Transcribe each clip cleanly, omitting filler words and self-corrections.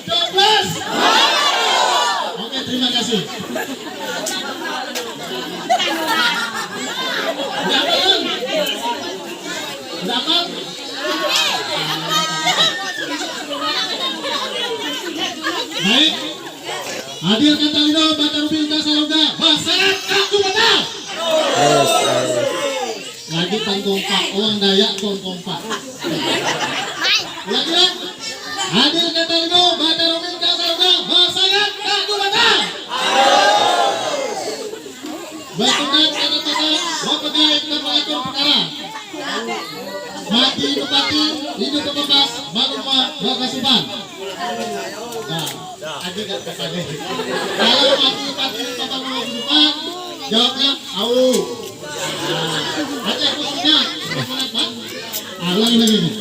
Coblos. Oke, terima kasih. Berapa? Baik. Hadir Katalino, Batar Rubin, Kasaloga, Basarat, Kaku Batal. Lagi kompak, orang Dayak kompak. Lagi ya. Hadir Katalino, Batar Rubin, Kasaloga, Basarat, Kaku Batal. Bertugas pada tata, Bapak dan mengatur perkara. Mati bupati, hidup kebekas, Baluma, Bakasuban. Nah, adik gak kesana. Kalau mati bupati, Bapak Bakasuban, jawabnya au. Nah, adik aku sudah, Pak. Ulangi lagi nih.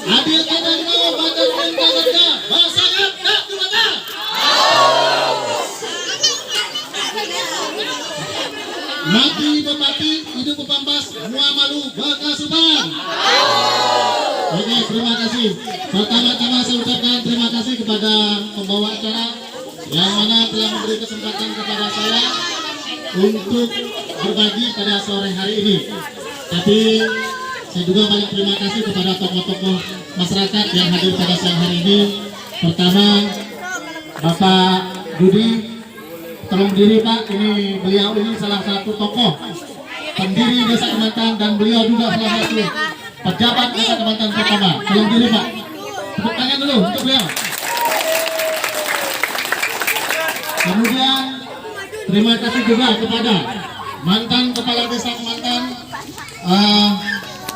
Adil Katalino, Batar Rubin, Kasaloga, Basarat, Kaku Batal. Mati bupati, hidup pepampas, Muamalu, Bakasuban. Oke, terima kasih. Pertama-tama saya ucapkan terima kasih kepada pembawa acara yang mana telah memberi kesempatan kepada saya untuk berbagi pada sore hari ini. Tapi saya juga banyak terima kasih kepada tokoh-tokoh masyarakat yang hadir pada siang hari ini. Pertama, Bapak Dudi. Tolong berdiri Pak, ini beliau ini salah satu tokoh pendiri Desa Kemantan dan beliau juga salah satu pejabat Desa Kemantan pertama. Tolong berdiri Pak, tepuk tangan dulu untuk beliau. Kemudian terima kasih juga kepada mantan Kepala Desa Kemantan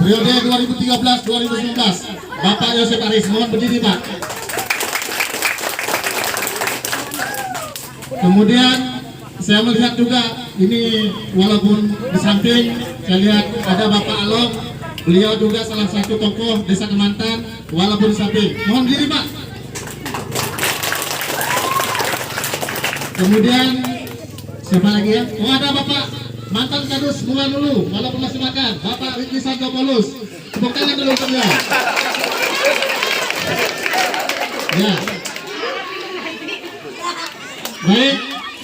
periode 2013-2019 Bapak Yosef Aris. Mohon berdiri Pak. Kemudian saya melihat juga ini walaupun di samping saya lihat ada Bapak Along, beliau juga salah satu tokoh Desa Kemantan walaupun di samping. Mohon diri Pak. Kemudian siapa lagi ya? Oh, ada Bapak mantan Kadus Mulan dulu walaupun masih makan, Bapak Riki Santopolus. Tepuk tangan dulu untuk beliau. Ya. Baik,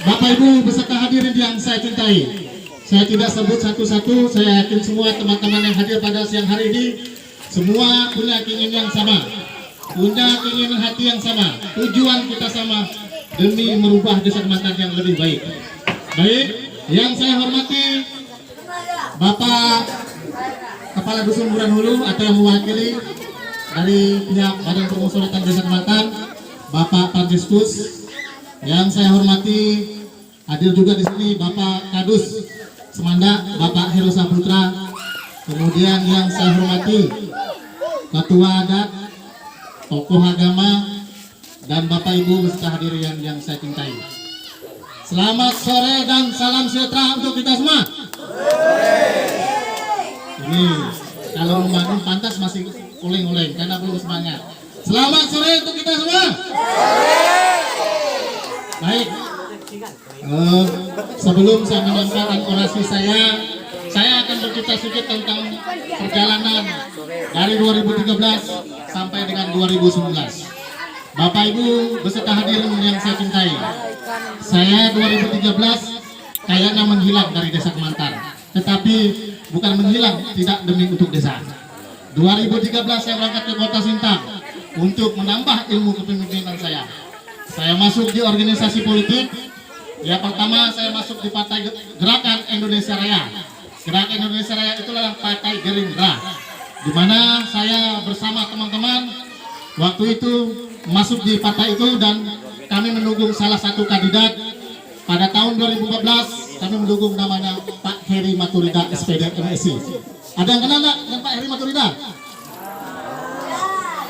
Bapak Ibu beserta hadirin yang saya cintai, saya tidak sebut satu-satu. Saya yakin semua teman-teman yang hadir pada siang hari ini semua punya keinginan yang sama, punya keinginan hati yang sama, tujuan kita sama demi merubah Desa Kemantan yang lebih baik. Baik, yang saya hormati Bapak Kepala Dusun Buran Hulu atau yang mewakili dari pihak Badan Permusyawaratan Desa Kemantan, Bapak Franciscus. Yang saya hormati hadir juga di sini Bapak Kadus Semanda, Bapak Heru Saputra. Kemudian yang saya hormati Ketua Adat, tokoh agama, dan Bapak Ibu beserta hadirin yang saya cintai. Selamat sore dan salam sejahtera untuk kita semua. Ini kalau membangun pantas masih uling-uling karena belum semangat. Selamat sore untuk kita semua. Baik, sebelum saya menyampaikan orasi saya akan bercerita sedikit tentang perjalanan dari 2013 sampai dengan 2019. Bapak Ibu beserta hadirin yang saya cintai, saya 2013 kayaknya menghilang dari Desa Kemantan, tetapi bukan menghilang tidak demi untuk desa. 2013 saya berangkat ke Kota Sintang untuk menambah ilmu kepemimpinan saya. Saya masuk di organisasi politik. Ya, pertama saya masuk di Partai Gerakan Indonesia Raya. Gerakan Indonesia Raya itulah Partai Gerindra, di mana saya bersama teman-teman waktu itu masuk di partai itu dan kami mendukung salah satu kandidat. Pada tahun 2014 kami mendukung namanya Pak Heri Maturida SPD MSI. Ada yang kenal nggak dengan Pak Heri Maturida?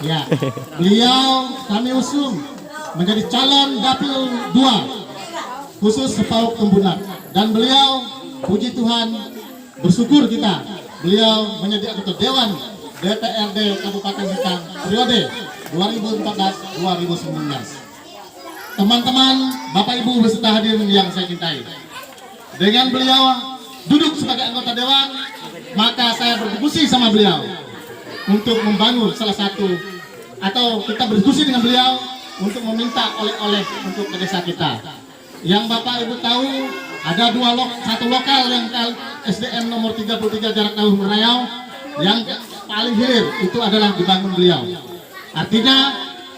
Ya, beliau kami usung menjadi calon dapil 2 khusus Sepauk Tembunak, dan beliau puji Tuhan bersyukur kita beliau menjadi anggota Dewan DPRD Kabupaten Sintang periode 2014-2019. Teman-teman, Bapak Ibu beserta hadirin yang saya cintai, dengan beliau duduk sebagai anggota dewan, maka saya berdiskusi sama beliau untuk membangun salah satu, atau kita berdiskusi dengan beliau untuk meminta oleh-oleh untuk ke desa kita. Yang Bapak Ibu tahu, ada satu lokal yang SDN nomor 33 Jarak Jauh Merayau yang paling hilir itu adalah dibangun beliau. Artinya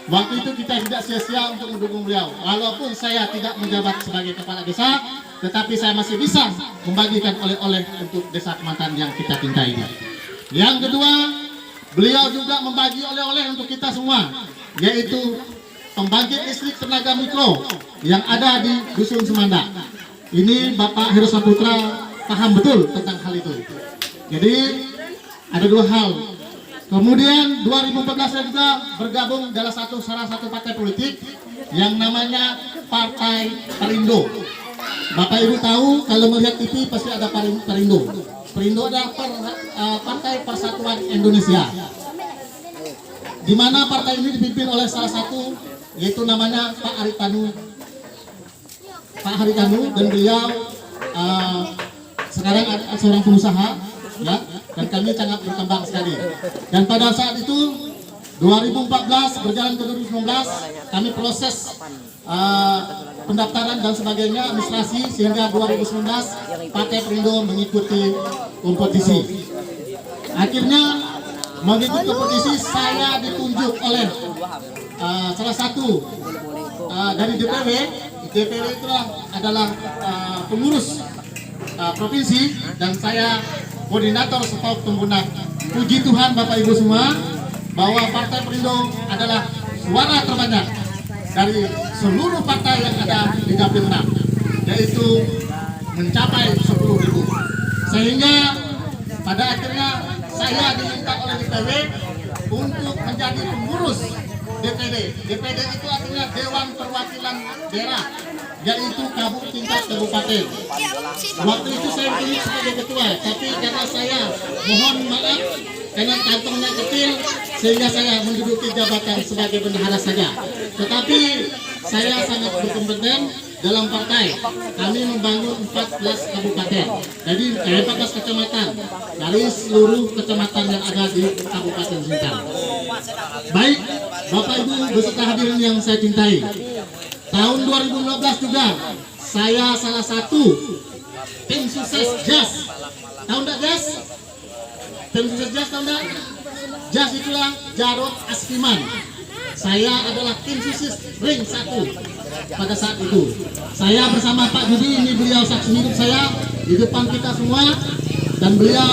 waktu itu kita tidak sia-sia untuk mendukung beliau. Walaupun saya tidak menjabat sebagai kepala desa, tetapi saya masih bisa membagikan oleh-oleh untuk desa Kemantan yang kita cintai ini. Yang kedua, beliau juga membagi oleh-oleh untuk kita semua, yaitu pembangkit listrik tenaga mikro yang ada di Dusun Semanda. Ini Bapak Heru Saputra paham betul tentang hal itu. Jadi ada dua hal. Kemudian 2014 juga bergabung dalam salah satu partai politik yang namanya Partai Perindo. Bapak Ibu tahu kalau melihat TV pasti ada Perindo. Perindo adalah Partai Persatuan Indonesia, di mana partai ini dipimpin oleh salah satu, yaitu namanya Pak Haritanu, dan beliau sekarang seorang pengusaha, ya, dan kami sangat berkembang sekali. Dan pada saat itu 2014 berjalan ke 2019, kami proses pendaftaran dan sebagainya, administrasi, sehingga 2019 Partai Perindo mengikuti kompetisi. Akhirnya mengikuti kompetisi, saya ditunjuk oleh salah satu dari DPW. DPW itu adalah pengurus provinsi, dan saya koordinator staf pembunan. Puji Tuhan Bapak Ibu semua, bahwa Partai Perindo adalah suara terbanyak dari seluruh partai yang ada di Dapil 6, yaitu mencapai 10.000. Sehingga pada akhirnya saya diminta oleh DPW untuk menjadi pengurus DPD. DPD itu artinya Dewan Perwakilan Daerah, yaitu tingkat kabupaten. Waktu itu saya pilih sebagai ketua, tapi karena saya mohon maaf karena kantongnya kecil, sehingga saya menduduki jabatan sebagai bendahara saja. Tetapi saya sangat berkompeten dalam partai. Kami membangun 14 kabupaten, jadi 14 kecamatan dari seluruh kecamatan yang ada di Kabupaten Sintang. Baik, Bapak Ibu beserta hadirin yang saya cintai, tahun 2015 juga saya salah satu tim sukses JAS. Tahu enggak JAS? Tim sukses JAS tahu enggak? JAS itulah Jarod Askiman. Saya adalah tim sukses ring 1 pada saat itu. Saya bersama Pak Judi, ini beliau saksi hidup saya di depan kita semua, dan beliau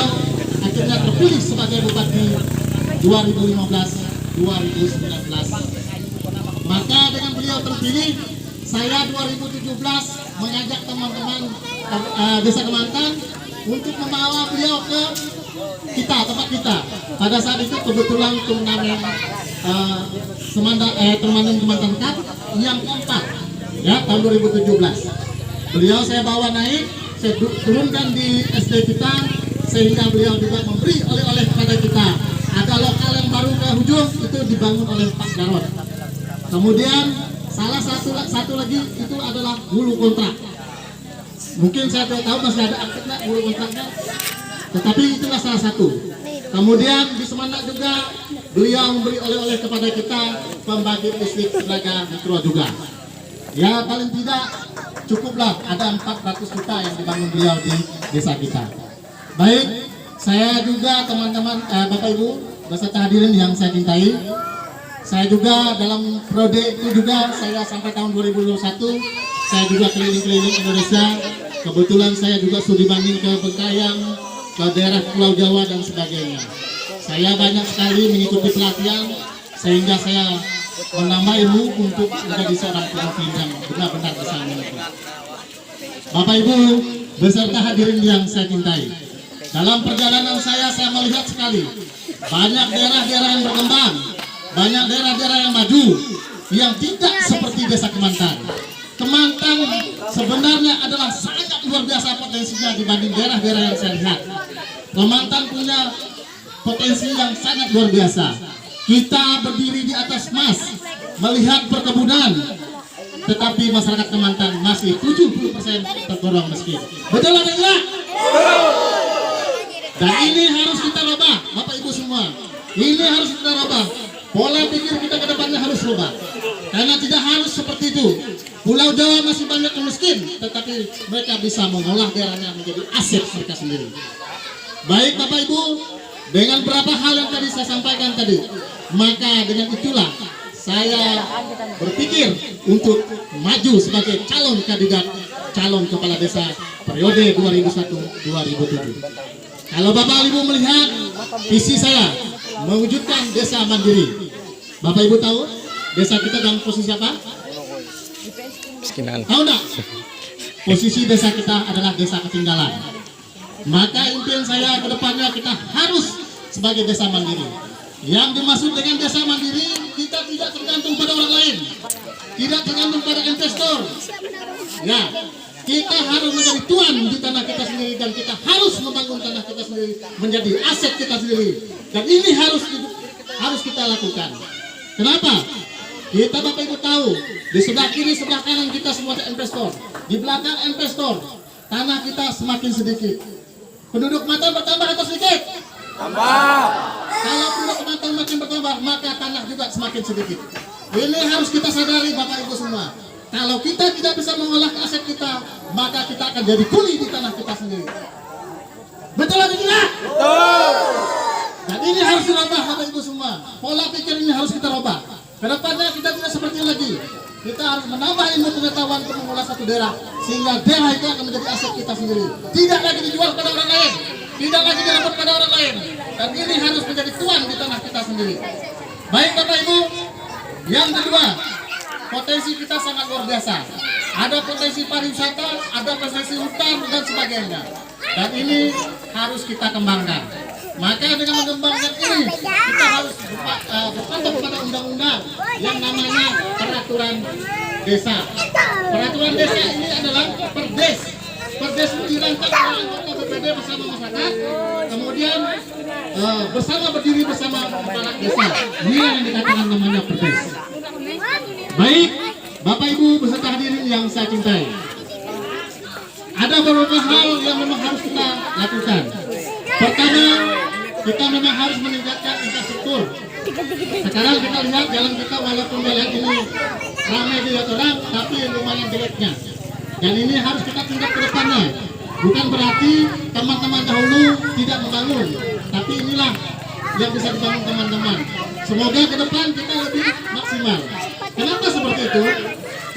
akhirnya terpilih sebagai bupati 2015-2019. Maka dengan beliau terpilih, saya 2017 mengajak teman-teman Desa Kemantan untuk membawa beliau ke tempat kita. Pada saat itu kebetulan turnamen turnamen Kemantan Cup yang keempat, ya, tahun 2017. Beliau saya bawa naik, saya turunkan di SD kita, sehingga beliau juga memberi oleh-oleh kepada kita. Ada lokal yang baru ke Hujung, itu dibangun oleh Pak Jarod. Kemudian salah satu lagi itu adalah hulu kontrak. Mungkin saya tidak tahu masih ada aktif nggak hulu kontraknya, tetapi itulah salah satu. Kemudian di Semanda juga beliau memberi oleh-oleh kepada kita, pembangkit listrik tenaga mikro juga. Ya paling tidak cukuplah ada 400 juta yang dibangun beliau di desa kita. Baik, saya juga teman-teman Bapak Ibu beserta hadirin yang saya cintai, saya juga dalam periode itu juga saya sampai tahun 2021 saya juga keliling-keliling Indonesia. Kebetulan saya juga studi banding ke Bengkayang, ke daerah Pulau Jawa dan sebagainya. Saya banyak sekali mengikuti pelatihan, sehingga saya menambah ilmu untuk menjadi seorang pemimpin yang benar-benar bisa memimpin. Bapak Ibu beserta hadirin yang saya cintai, dalam perjalanan saya melihat sekali banyak daerah-daerah yang berkembang, banyak daerah-daerah yang maju, yang tidak seperti Desa Kemantan. Kemantan sebenarnya adalah sangat luar biasa potensinya dibanding daerah-daerah yang saya lihat. Kemantan punya potensi yang sangat luar biasa. Kita berdiri di atas emas, melihat perkebunan, tetapi masyarakat Kemantan masih 70% tergolong miskin. Betul atau tidak? Dan ini harus kita rubah, Bapak Ibu semua. Ini harus kita rubah. Pola pikir kita ke depannya harus rubah. Karena tidak harus seperti itu. Pulau Jawa masih banyak yang miskin, tetapi mereka bisa mengolah daerahnya menjadi aset mereka sendiri. Baik Bapak Ibu, dengan berapa hal yang tadi saya sampaikan tadi, maka dengan itulah saya berpikir untuk maju sebagai calon kandidat calon kepala desa periode 2001-2007. Kalau Bapak Ibu melihat visi saya mewujudkan desa mandiri, Bapak Ibu tahu desa kita dalam posisi apa? Tahu enggak? Posisi desa kita adalah desa ketinggalan. Maka impian saya ke depannya kita harus sebagai desa mandiri. Yang dimaksud dengan desa mandiri, kita tidak tergantung pada orang lain, tidak tergantung pada investor. Ya, kita harus menjadi tuan di tanah kita sendiri dan kita harus membangun tanah kita sendiri menjadi aset kita sendiri. Dan ini harus kita lakukan. Kenapa? Kita Bapak Ibu tahu, di sebelah kiri sebelah kanan kita semua ada investor, di belakang investor, tanah kita semakin sedikit. Penduduk Matan bertambah atau sedikit? Tambah. Kalau penduduk Matan makin bertambah, maka tanah juga semakin sedikit. Ini harus kita sadari Bapak Ibu semua. Kalau kita tidak bisa mengolah aset kita, maka kita akan jadi kuli di tanah kita sendiri. Betul atau tidak? Betul. Dan ini harus dirubah Bapak Ibu semua. Pola pikir ini harus kita rubah. Kedepannya kita tidak seperti lagi. Kita harus menambah ilmu pengetahuan untuk mengolah satu daerah, sehingga daerah itu akan menjadi aset kita sendiri. Tidak lagi dijual kepada orang lain, tidak lagi direbut pada orang lain. Dan ini harus menjadi tuan di tanah kita sendiri. Baik Bapak Ibu, yang kedua, potensi kita sangat luar biasa. Ada potensi pariwisata, ada potensi hutan dan sebagainya. Dan ini harus kita kembangkan. Maka dengan mengembangkan ini, kita harus berpatok pada undang-undang yang namanya peraturan desa. Peraturan desa ini adalah perdes. Perdes itu dirancang oleh anggota BPD bersama masyarakat, kemudian bersama berdiri bersama kepala desa. Ini yang dikatakan namanya perdes. Baik, Bapak Ibu beserta hadirin yang saya cintai, ada beberapa hal yang memang harus kita lakukan. Pertama, kita memang harus meningkatkan infrastruktur. Sekarang kita lihat jalan kita walaupun jalan ini ramai dilihat orang, tapi lumayan jeleknya. Dan ini harus kita tingkat ke depannya. Bukan berarti teman-teman dahulu tidak membangun, tapi inilah yang bisa dibangun teman-teman. Semoga ke depan kita lebih maksimal. Kenapa seperti itu?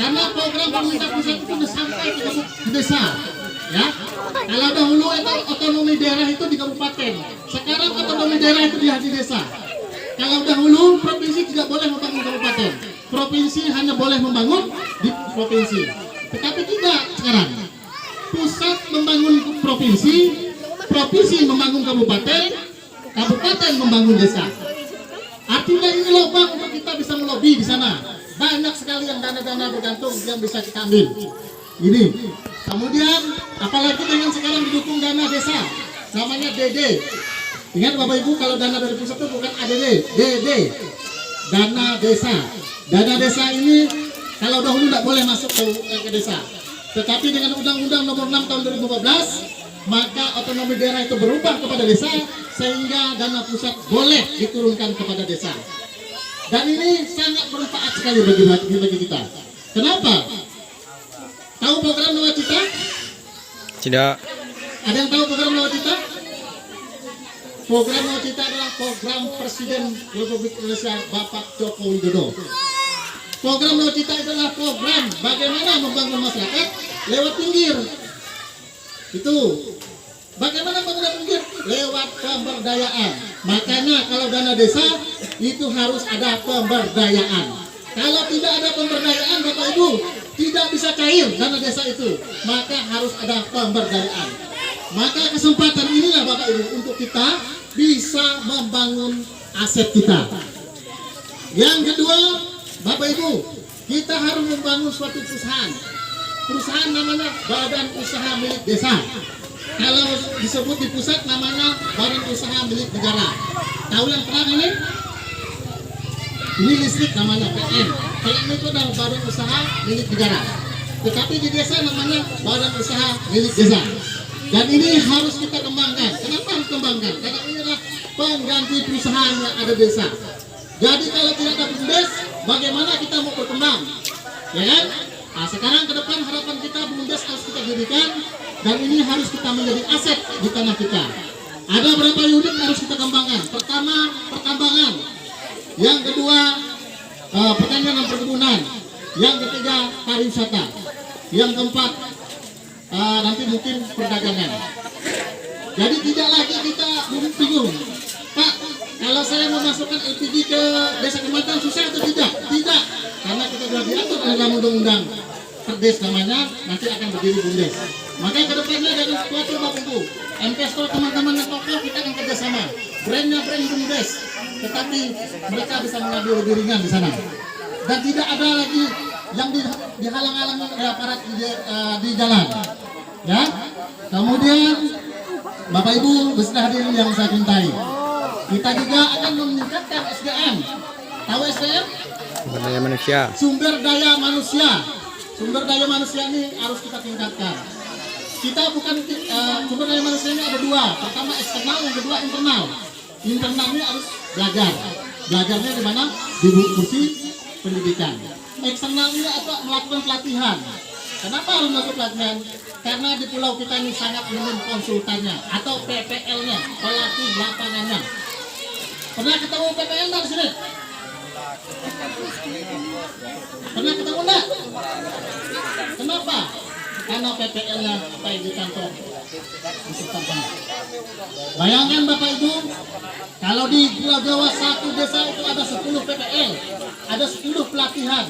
Karena program pemerintah pusat itu sudah sampai ke desa. Ya, kalau dahulu itu otonomi daerah itu di kabupaten, sekarang otonomi daerah itu di desa. Kalau dahulu provinsi tidak boleh membangun kabupaten, provinsi hanya boleh membangun di provinsi. Tetapi tidak sekarang, pusat membangun provinsi, provinsi membangun kabupaten, kabupaten membangun desa. Artinya ini lubang untuk kita bisa melobi di sana. Banyak sekali yang dana-dana bergantung yang bisa kita ambil. Ini. Kemudian apalagi dengan sekarang didukung dana desa, namanya DD. Ingat Bapak Ibu, kalau dana dari pusat itu bukan ADD, DD, dana desa. Dana desa ini kalau dahulu tidak boleh masuk ke desa, tetapi dengan Undang-Undang Nomor 6 Tahun 2015, maka otonomi daerah itu berubah kepada desa, sehingga dana pusat boleh diturunkan kepada desa. Dan ini sangat bermanfaat sekali bagi kita. Kenapa? Tahu program Nawacita? Tidak. Ada yang tahu program Nawacita? Program Nawacita adalah program Presiden Republik Indonesia Bapak Joko Widodo. Program Nawacita adalah program bagaimana membangun masyarakat lewat pinggir. Itu. Bagaimana membangun pinggir? Lewat pemberdayaan. Makanya kalau dana desa itu harus ada pemberdayaan. Kalau tidak ada pemberdayaan Bapak Ibu, tidak bisa cair dana desa itu, maka harus ada pemberdayaan. Maka kesempatan inilah Bapak Ibu untuk kita bisa membangun aset kita. Yang kedua, Bapak Ibu, kita harus membangun suatu perusahaan. Perusahaan namanya Badan Usaha Milik Desa. Kalau disebut di pusat namanya Badan Usaha Milik Negara. Tahu yang terang ini? Ini listrik namanya PN. PN itu adalah Badan Usaha Milik Negara. Tetapi di desa namanya Badan Usaha Milik Desa. Dan ini harus kita kembangkan. Kenapa harus kembangkan karena ini adalah pengganti perusahaan yang ada di desa. Jadi kalau tidak ada BUMDes, bagaimana kita mau berkembang? Ya kan? Nah, sekarang ke depan harapan kita BUMDes harus kita dirikan dan ini harus kita menjadi aset di tanah kita. Ada berapa unit harus kita kembangkan? Pertama, pertambangan. Yang kedua, pertanian dan perkebunan. Yang ketiga, pariwisata. Yang keempat, nanti mungkin perdagangan. Jadi tidak lagi kita bingung, Pak, kalau saya memasukkan LPG ke desa kecamatan susah atau tidak? Tidak, karena kita sudah diatur dalam undang-undang Perdes namanya, nanti akan berdiri BUMDes. Makanya ke depannya dari suatu Bapak Ibu, investor teman-teman yang tokoh kita akan kerjasama. Brandnya brand BUMDes, tetapi mereka bisa mengambil lebih ringan di sana. Dan tidak ada lagi yang dihalang-halangi oleh aparat di jalan. Ya, kemudian Bapak Ibu beserta hadirin yang saya cintai, kita juga akan meningkatkan SDM. Tahu SDM? Sumber daya manusia. Sumber daya manusia. Sumber daya manusia ini harus kita tingkatkan. Kita bukan sumber daya manusia ini ada dua. Pertama eksternal, yang kedua internal. Internal ini harus belajar. Belajarnya di mana? Di kursi pendidikan. Eksternal ini apa? Melakukan pelatihan. Kenapa harus melakukan pelatihan? Karena di pulau kita ini sangat minim konsultannya atau PPL-nya, pelatih lapangannya. Pernah ketemu PPL nggak di sini? Pernah ketemu enggak? Kenapa? Karena PPL-nya supaya di kantor. Bayangkan Bapak Ibu, kalau di Pulau Jawa satu desa itu ada 10 PPL, ada 10 pelatihan,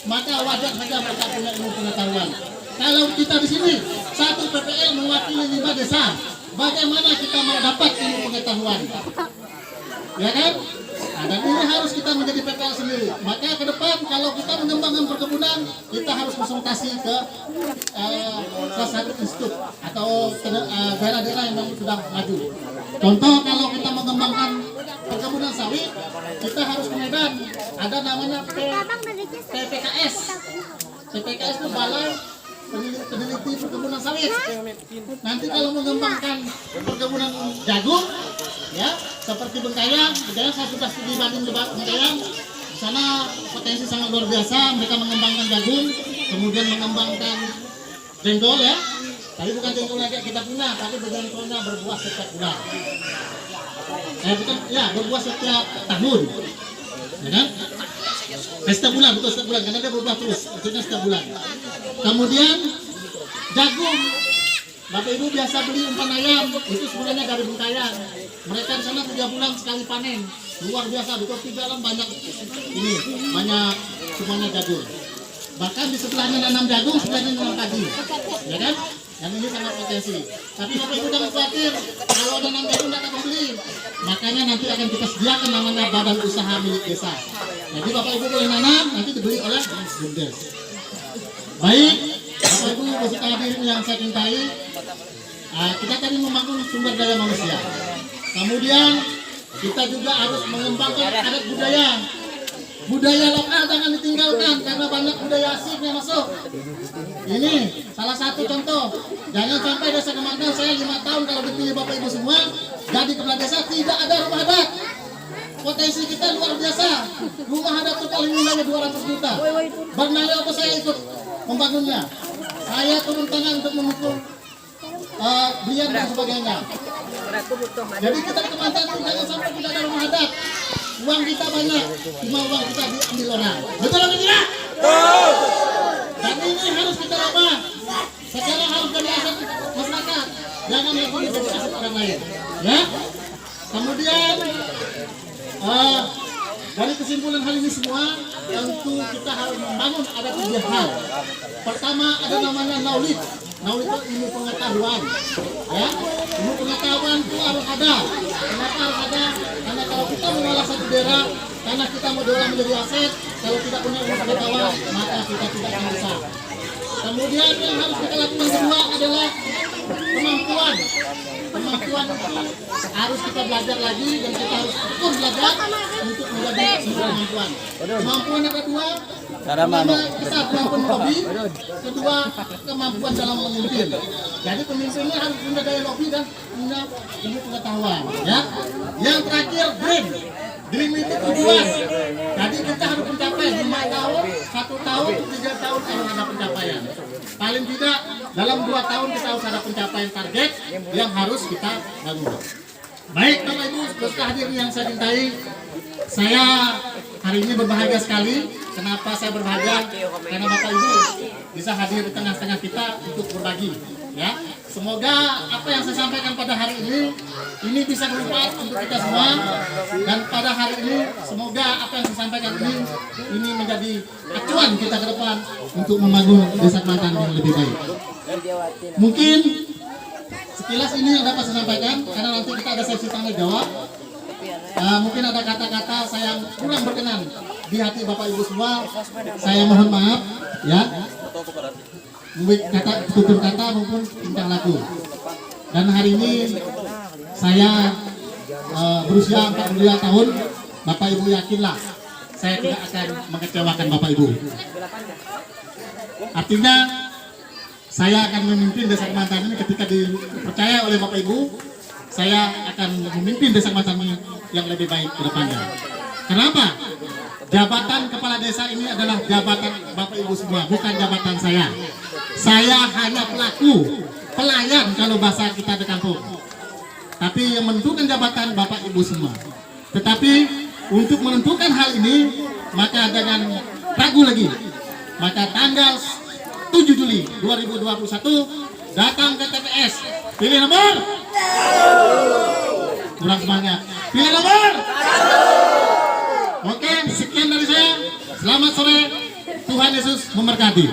maka wajar saja mereka punya ilmu pengetahuan. Kalau kita di sini satu PPL mewakili 5 desa, bagaimana kita mau dapat ilmu pengetahuan? Ya kan? Nah, dan ini harus kita menjadi PPL sendiri. Maka ke depan kalau kita mengembangkan perkebunan, kita harus konsultasi ke salah satu institut atau daerah-daerah yang sudah maju. Contoh kalau kita mengembangkan perkebunan sawit, kita harus ke Medan. Ada namanya PPKS. PPKS itu Balai Peneliti Perkebunan Sawit. Nanti kalau mengembangkan perkebunan jagung, ya seperti Bengkayang saya sudah studi banding Bengkayang. Di sana potensi sangat luar biasa. Mereka mengembangkan jagung, kemudian mengembangkan jengkol ya. Tapi bukan jengkol kayak kita punya, tapi jengkolnya berbuah setiap bulan. Bukan, ya berbuah setiap tahun, ya kan? Setiap bulan, betul setiap bulan, karena dia berubah terus, maksudnya setiap bulan. Kemudian jagung, Bapak Ibu biasa beli umpan ayam, itu sebenarnya dari Bengkayang. Mereka di sana 3 bulan sekali panen, luar biasa. Di kopi dalam banyak ini, banyak semuanya jagung. Bahkan di sebelahnya nanam jagung, sebelahnya nanam padi, ya kan? Yang ini sangat potensi. Tapi Bapak Ibu jangan khawatir, kalau nanam jagung tidak akan beli. Makanya nanti akan kita sediakan namanya badan usaha milik desa. Jadi Bapak Ibu boleh nanam, nanti dibeli oleh BUMDes. Baik, Bapak Ibu beserta hadirin yang saya cintai, kita tadi membangun sumber daya manusia. Kemudian kita juga harus mengembangkan adat budaya. Budaya lokal jangan ditinggalkan karena banyak budaya asing yang masuk. Ini salah satu contoh. Jangan sampai desa Kemangkan saya 5 tahun kalau dipilih Bapak Ibu semua jadi kepala desa tidak ada rumah adat. Potensi kita luar biasa. Rumah adat itu paling nilainya 200 juta. Bernilai apa saya ikut membangunnya. Saya turun tangan untuk mendukung Brian dan sebagainya. Jadi kita di Kemangkan jangan sampai tidak ada rumah adat. Uang kita banyak, cuma uang kita diambil orang. Betul atau tidak? Betul. Dan ini harus kita ubah. Sekarang harus jadi aset masyarakat. Jangan lagi menjadi aset orang lain. Ya. Kemudian dari kesimpulan hal ini semua, tentu kita harus membangun ada 3 hal. Pertama ada namanya knowledge. Knowledge itu ilmu pengetahuan. Ya, ilmu pengetahuan itu harus ada. Kenapa harus ada? Karena kalau kita mengolah satu daerah, karena kita mau diolah menjadi aset, kalau tidak punya ilmu pengetahuan, maka kita tidak akan bisa. Kemudian yang harus kita lakukan kedua adalah kemampuan itu harus kita belajar lagi dan kita harus terus belajar untuk menjadi sebuah kemampuan. Kemampuan ada dua, pertama kita kemampuan hobi, kedua kemampuan dalam memimpin. Jadi pemimpinnya harus punya daya lobby dan punya ilmu pengetahuan. Ya, yang terakhir dream itu tujuan. Jadi kita harus mencapai 5 tahun, 1 tahun, 3 tahun harus ada pencapaian. Paling tidak dalam 2 tahun kita harus ada pencapaian target yang harus kita bangun. Baik Bapak Ibu, peserta hadirin yang saya cintai, saya hari ini berbahagia sekali. Kenapa saya berbahagia? Karena Bapak Ibu bisa hadir di tengah-tengah kita untuk berbagi. Ya, semoga apa yang saya sampaikan pada hari ini bisa bermanfaat untuk kita semua. Dan pada hari ini semoga apa yang saya sampaikan ini menjadi acuan kita ke depan untuk membangun Desa Kelantan yang lebih baik. Mungkin sekilas ini yang dapat saya sampaikan, karena nanti kita ada sesi tanya jawab. Mungkin ada kata-kata saya yang kurang berkenan di hati Bapak Ibu semua, saya mohon maaf ya. Kata tutur kata maupun tingkah laku. Dan hari ini saya berusia 42 tahun, Bapak Ibu yakinlah saya tidak akan mengecewakan Bapak Ibu. Artinya saya akan memimpin Desa Kelantan ini ketika dipercaya oleh Bapak Ibu. Saya akan memimpin Desa Kelantan ini yang lebih baik ke depannya. Kenapa? Jabatan kepala desa ini adalah jabatan Bapak Ibu semua, bukan jabatan saya. Saya hanya pelaku, pelayan kalau bahasa kita di kampung. Tapi yang menentukan jabatan Bapak Ibu semua. Tetapi untuk menentukan hal ini, maka jangan ragu lagi. Maka tanggal 7 Juli 2021 datang ke TPS. Pilih nomor. Kurang semangat. Pilih nomor. Oke, sekian dari saya. Selamat sore. Tuhan Yesus memberkati.